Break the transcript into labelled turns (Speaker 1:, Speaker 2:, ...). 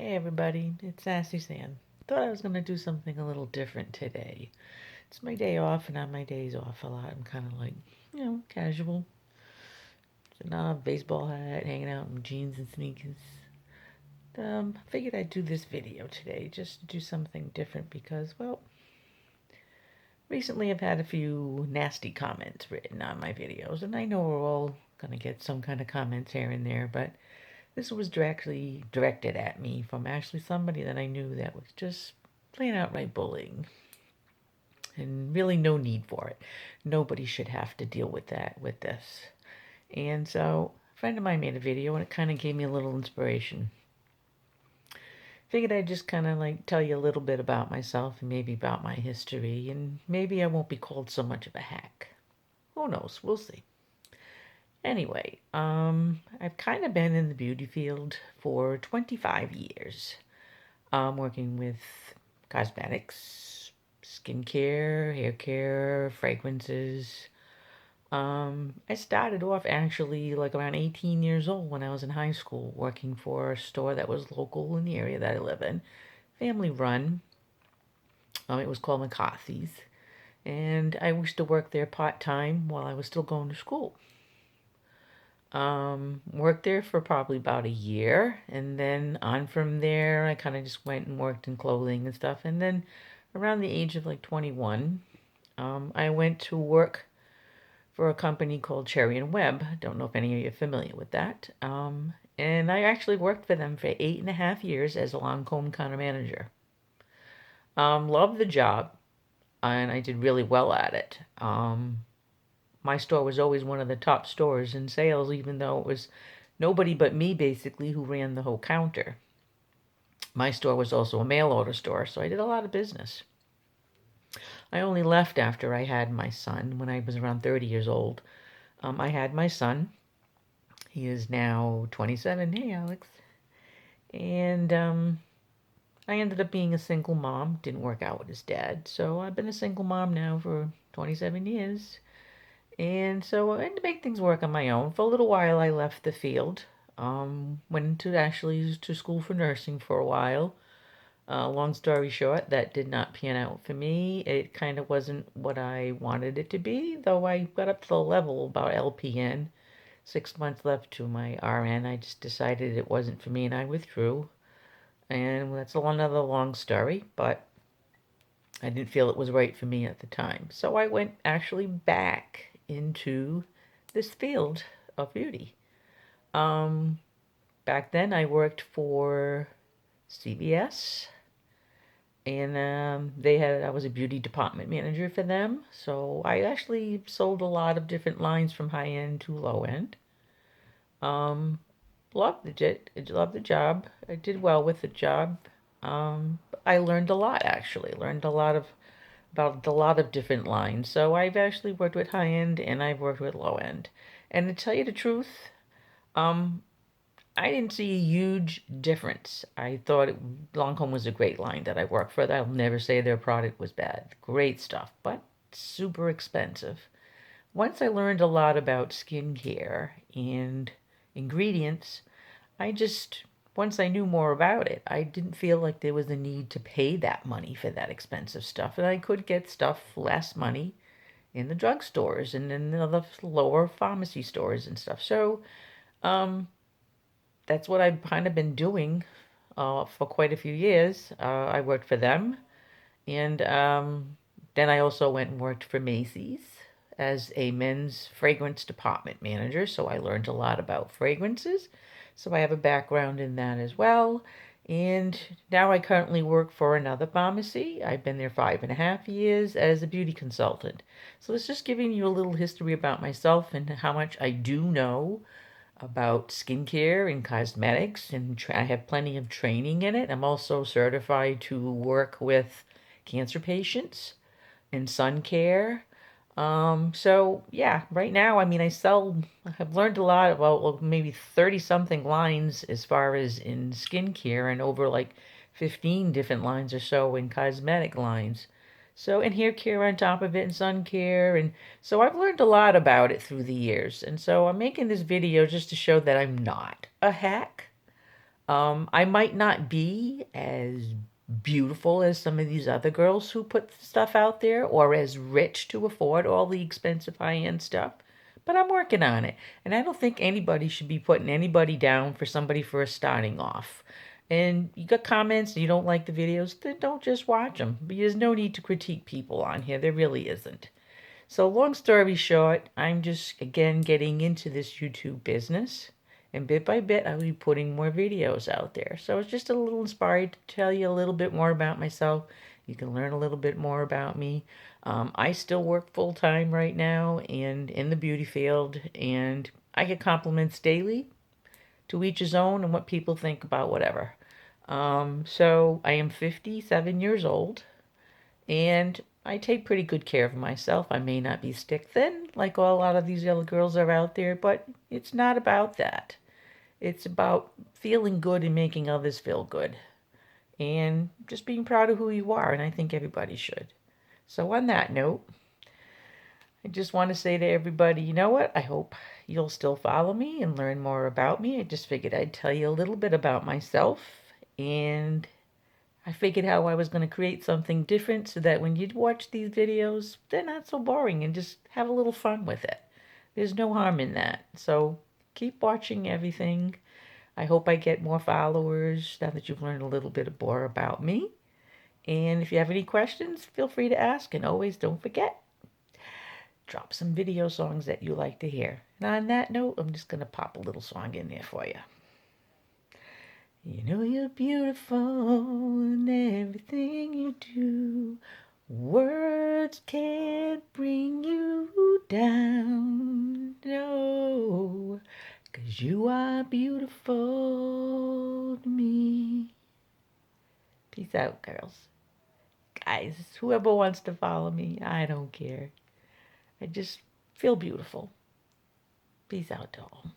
Speaker 1: Hey everybody, it's Sassy San. Thought I was going to do something a little different today. It's my day off, and on my days off a lot, I'm kind of like, casual. So now I have a baseball hat, hanging out in jeans and sneakers. Figured I'd do this video today, just to do something different because, well, recently I've had a few nasty comments written on my videos, and I know we're all going to get some kind of comments here and there, but this was directly directed at me from actually somebody that I knew that was just plain outright bullying. And really no need for it. Nobody should have to deal with that with this. And so a friend of mine made a video and it kind of gave me a little inspiration. Figured I'd just kind of like tell you a little bit about myself and maybe about my history, and maybe I won't be called so much of a hack. Who knows? We'll see. Anyway, I've kind of been in the beauty field for 25 years. Working with cosmetics, skincare, hair care, fragrances. I started off actually like around 18 years old when I was in high school, working for a store that was local in the area that I live in, family run. It was called McCarthy's, and I used to work there part time while I was still going to school. Worked there for probably about a year, and then on from there, I kind of just went and worked in clothing and stuff. And then around the age of like 21, I went to work for a company called Cherry and Webb. I don't know if any of you are familiar with that. And I actually worked for them for 8.5 years as a Lancome counter manager. Loved the job, and I did really well at it. My store was always one of the top stores in sales, even though it was nobody but me basically who ran the whole counter. My store was also a mail order store, so I did a lot of business. I only left after I had my son when I was around 30 years old. I had my son. He is now 27. Hey, Alex. And I ended up being a single mom. Didn't work out with his dad. So I've been a single mom now for 27 years. And so I had to make things work on my own. For a little while, I left the field. Went into actually to school for nursing for a while. Long story short, that did not pan out for me. It kind of wasn't what I wanted it to be, though I got up to the level about LPN. 6 months left to my RN. I just decided it wasn't for me and I withdrew. And that's another long story, but I didn't feel it was right for me at the time. So I went actually back into this field of beauty. Um, Back then I worked for CVS, and I was a beauty department manager for them. So I actually sold a lot of different lines from high end to low end. Um, loved the job. I did well with the job. I learned a lot actually. Learned a lot of about a lot of different lines. So I've actually worked with high end and I've worked with low end. And to tell you the truth, um, I didn't see a huge difference. I thought Lancome was a great line that I worked for. I'll never say their product was bad. Great stuff, but super expensive. Once I learned a lot about skincare and ingredients, I just, once I knew more about it, I didn't feel like there was a need to pay that money for that expensive stuff. And I could get stuff less money in the drugstores and in the other lower pharmacy stores and stuff. So um, that's what I've kind of been doing for quite a few years. I worked for them. And then I also went and worked for Macy's as a men's fragrance department manager. So I learned a lot about fragrances. So I have a background in that as well. And now I currently work for another pharmacy. I've been there 5.5 years as a beauty consultant. So it's just giving you a little history about myself and how much I do know about skincare and cosmetics, and I have plenty of training in it. I'm also certified to work with cancer patients and sun care. So yeah, right now, I mean, I've learned a lot about well, maybe 30 something lines as far as in skincare and over like 15 different lines or so in cosmetic lines. So, and hair care on top of it, and sun care. And so I've learned a lot about it through the years. And so I'm making this video just to show that I'm not a hack. I might not be as beautiful as some of these other girls who put stuff out there or as rich to afford all the expensive high-end stuff, but I'm working on it. And I don't think anybody should be putting anybody down for somebody first starting off. And you got comments, you don't like the videos, then don't just watch them. There's no need to critique people on here. There really isn't. So, long story short, I'm just again getting into this YouTube business. And bit by bit, I'll be putting more videos out there. So, it's just a little inspired to tell you a little bit more about myself. You can learn a little bit more about me. I still work full time right now and in the beauty field, and I get compliments daily. To each his own, and what people think about whatever. So, I am 57 years old. And I take pretty good care of myself. I may not be stick thin like a lot of these other girls are out there, but it's not about that. It's about feeling good and making others feel good. And just being proud of who you are, and I think everybody should. So, on that note, I just want to say to everybody, you know what? I hope you'll still follow me and learn more about me. I just figured I'd tell you a little bit about myself, and I figured how I was going to create something different so that when you watch these videos, they're not so boring and just have a little fun with it. There's no harm in that. So keep watching everything. I hope I get more followers now that you've learned a little bit more about me. And if you have any questions, feel free to ask. And always don't forget, drop some video songs that you like to hear. And on that note, I'm just going to pop a little song in there for you. You know you're beautiful in everything you do. Words can't bring you down, no, 'cause you are beautiful to me. Peace out, girls. Guys, whoever wants to follow me, I don't care. I just feel beautiful. Peace out to all.